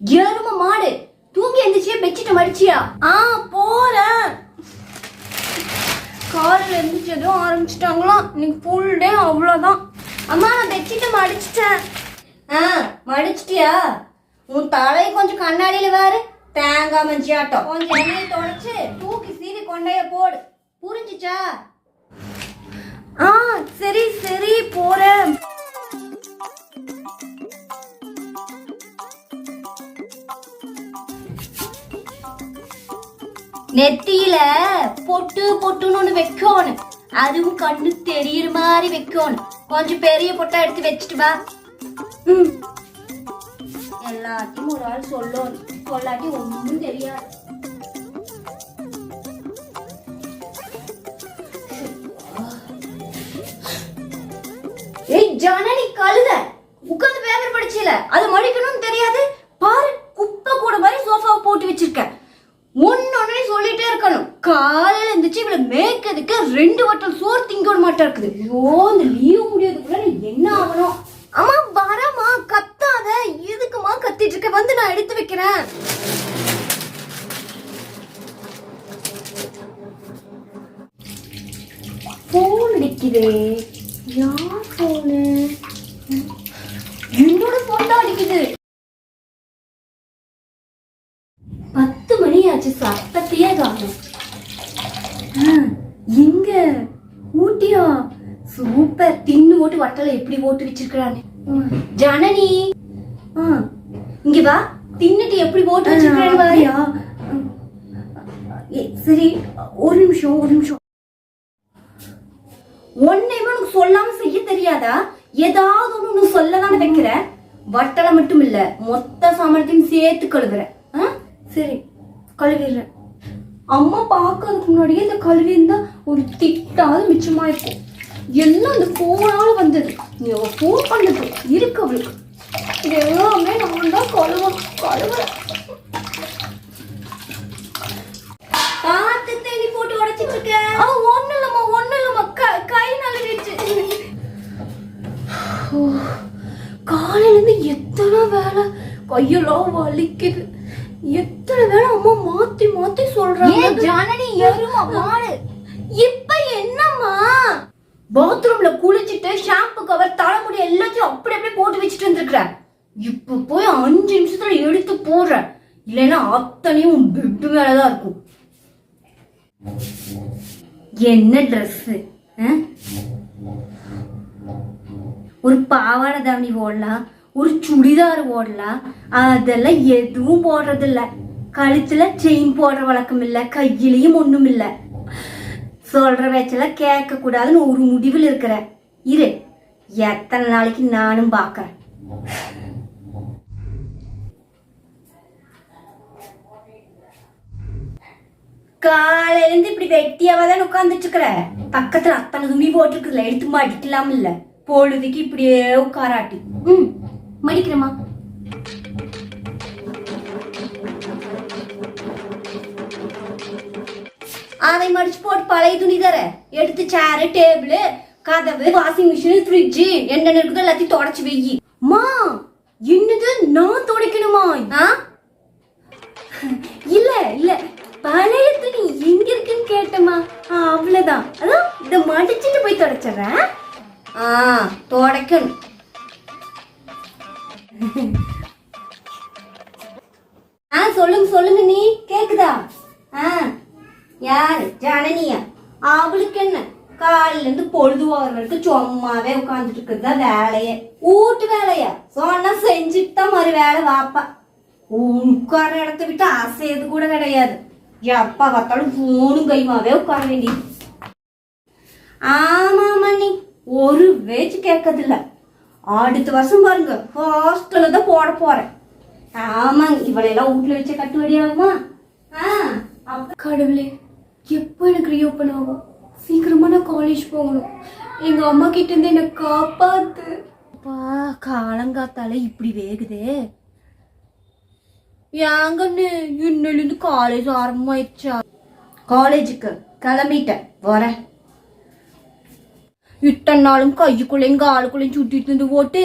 எரும மாடு தூங்கி எந்திரிச்சியா பெட்ஷீட்டை மடிச்சியா? போறேன். காலையில் எந்திரிச்சதும் ஆரம்பிச்சிட்டாங்களாம். இன்னைக்கு ஃபுல் டே அவ்வளோதான். அம்மா நான் பெட்ஷீட்டை மடிச்சிட்டேன். மடிச்சிட்டியா? உன் தலையை கொஞ்சம் கண்ணாடியில வேறு தேங்காய் மஞ்சியாட்டம் கொஞ்சம் எண்ணெயை தொடச்சு தூக்கி சீவி கொண்டைய போடு. புரிஞ்சிச்சா? சரி சரி போறேன். நெத்தியில பொட்டு பொட்டுன்னு ஒண்ணு வைக்கணும். அதுவும் கண்ணு தெரியற மாதிரி வைக்கணும். கொஞ்சம் பெரிய பொட்டா எடுத்து வச்சுட்டு வா. எல்லாத்தையும் ஒரு ஆள் சொல்லணும். சொல்லாட்டி ஒன்றும் தெரியாது. ஏய் ஜனனி கழுத உட்காந்து பேப்பர் படிச்சல அது மடிக்கணும்னு தெரியாது. பாரு குப்பை கூட மாதிரி சோஃபாவை போட்டு வச்சிருக்க. ஒன்னொன்னே சொல்லிட்டே இருக்கணும். காலையில இருந்துச்சு இவளை மேய்க்கிறதுக்கு 2 வட்டல் சோறு திங்க மாட்டா இருக்குது. ஐயோ இந்த லீவ் முடியாதுக்குள்ள நீ என்ன ஆகணும்? அம்மா வரமா கத்தாத. எதுக்குமா கத்திட்டு இருக்க? வந்து நான் எடுத்து வைக்கிறேன். போன் அடிக்குதே. யார் போனு? என்னோட போன் தான் அடிக்குது. 10 மணி ஆச்சு. சத்தத்தையே காணும். எங்க ஊட்டியா? சூப்பர். தின்னு ஓட்டு வட்டல எப்படி ஓட்டு வச்சிருக்கானே. ஜனனி இங்க வா. தின்னுட்டு எப்படி ஓட்டு வச்சிருக்காயா? சரி ஒரு நிமிஷம். ஒன்னையுமே உனக்கு சொல்லாம செய்ய தெரியாதா? ஏதாவது ஒண்ணு சொல்லதானே வைக்கிற. வட்டலை மட்டும் இல்ல மொத்த சாமர்த்தியம் சேர்த்து கழுவுற. சரி கழுவிடுறேன். அம்மா பாக்கிறதுக்கு முன்னாடியே இந்த கழுவி இருந்தா ஒரு திட்டாவது மிச்சமா இருக்கும். எல்லாம் இந்த போனால வந்தது. நீ போன் பண்ணது இருக்கு அவளுக்கு. இது எல்லாமே நான் தான் கழுவுறேன். பார்த்து தேடி போட்டு உடைச்சிட்டு இருக்க. ஒண்ணு இல்லம்மா கை நழுவிடுச்சு. காலையில இருந்து எத்தனை வேலை. கையெல்லாம் வலிக்குது. எத்தனை வேலை அம்மா மாத்தி சொல்றாங்க. ஜனனி எருமா மாடு. இப்ப என்னம்மா? பாத்ரூம்ல குளிச்சுட்டு ஷாம்பு கவர் தலைமுடி எல்லாத்தையும் அப்படியே போட்டு வச்சுட்டு வந்துருக்குற. இப்ப போய் 5 நிமிஷத்துல எடுத்து போடுற. இல்லைன்னா அத்தனையும் பெட்டு மேலதான் இருக்கும். என்ன ட்ரெஸ்? ஒரு பாவாடை தாவணி ஓடலாம், ஒரு சுடிதார் ஓடலாம். அதெல்லாம் எதுவும் போடுறது இல்ல. கழுத்துல செயின் போடுற வழக்கம் இல்ல. கையிலையும் ஒண்ணும் இல்ல. சொல்ற பேச்செல்லாம் கேட்க கூடாதுன்னு ஒரு முடிவில் இருக்கிற. இரு எத்தனை நாளைக்கு நானும் பாக்குறேன். காலையில இருந்து இப்படி வெட்டியாவதான் உட்கார்ந்துட்டு இருக்கிற. பக்கத்துல அத்தனை துணி போட்டுருக்குதுல எடுத்து மடிக்கலாம் இல்ல. பொழுதுக்கு இப்படியே உட்காராட்டி. மடிக்கிறேமா. அதை மடிச்சு போட்டு பழைய துணி தர எடுத்து சேரு டேபிள் கதவு வாஷிங் மிஷின் ஃப்ரிட்ஜ் என்ன இருக்குது எல்லாத்தையும் தொடச்சு வெயி. மா என்னது நான் துடைக்கணுமா? இல்ல பழைய துணி எங்க இருக்குன்னு கேட்டமா. அவ்வளவுதான். அதான் இத மடிச்சுட்டு போய் தொடச்சிடுறேன். துடைக்கணும். சொல்லுங்க நீ கேக்குதா? யாரு? ஜனனியா? அவளுக்கு என்ன காலையில இருந்து பொழுது போகிற வரைக்கும் சும்மாவே உட்காந்துட்டு இருக்கிறதா வேலையே. வீட்டு வேலையா சொன்னா செஞ்சுட்டு தான் மறு வேலை வாப்பா. உட்கார இடத்த விட்டு அசையது கூட கிடையாது. எப்பா பார்த்தாலும் போனும் கைமாவே உட்கார வேண்டி. ஆமா நீ ஒரு வேச்சு கேட்கறதில்ல. அடுத்த வருஷம் பாருங்க ஹாஸ்டல்ல தான் போட போறேன். ஆமாங்க இவளையெல்லாம் வீட்டுல வச்ச கட்டுவடி ஆகுமா? கடவுளே எப்போ எனக்கு ரீஓப்பன் ஆகும்? சீக்கிரமா நான் காலேஜ் போகணும். எங்க அம்மா கிட்ட இருந்து என்ன காப்பாத்து. காலங்காத்தால இப்படி வேகுதே. ஏங்கன்னு இன்னிலிருந்து காலேஜ் ஆரம்பமாயிடுச்சா? காலேஜுக்கு கிளம்பிட்டேன் வரேன். இத்தனை நாளும் கையுக்குள்ளையும் காலுக்குள்ளையும் சுட்டிட்டு இருந்து போட்டு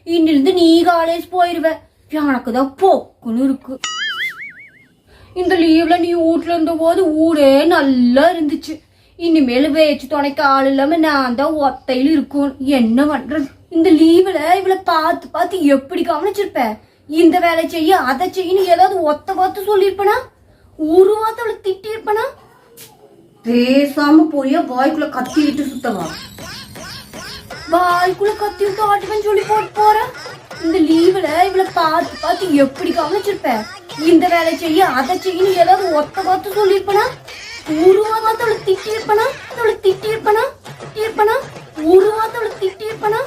இன்னிலிருந்து நீ காலேஜ் போயிடுவ. எனக்கு தான் பொக்குன்னு இருக்கு. இந்த லீவ்ல நீ வீட்டுல இருந்த போது ஊரே நல்லா இருந்துச்சு. இனிமேல் வேச்சு துணைக்க ஆள் இல்லாம நான் தான் ஒத்தையில இருக்கும். என்ன பண்றது? இந்த லீவ்ல இவளை பார்த்து பார்த்து எப்படி கவனிச்சிருப்ப? இந்த வேலை செய்ய அதை செய்யன்னு ஏதாவது ஒத்த பார்த்து சொல்லியிருப்பனா? ஒரு வார்த்தை அவளை திட்டி இருப்பனா? பேசாம போய் வாய்க்குள்ள கத்தி விட்டு சுத்தவா? வாய்க்குள்ள கத்தி விட்டு ஆட்டுவேன்னு சொல்லி போட்டு போற. இந்த லீவ்ல இவளை பார்த்து பார்த்து எப்படி கவனிச்சிருப்ப? இந்த வேலை செய்ய அதை செய்யன்னு ஏதாவது ஒத்த பார்த்து சொல்லியிருப்பனா? ஒரு வார்த்தை அவளை திட்டி இருப்பனா? ஒரு வார்த்தை அவளை திட்டி இருப்பனா?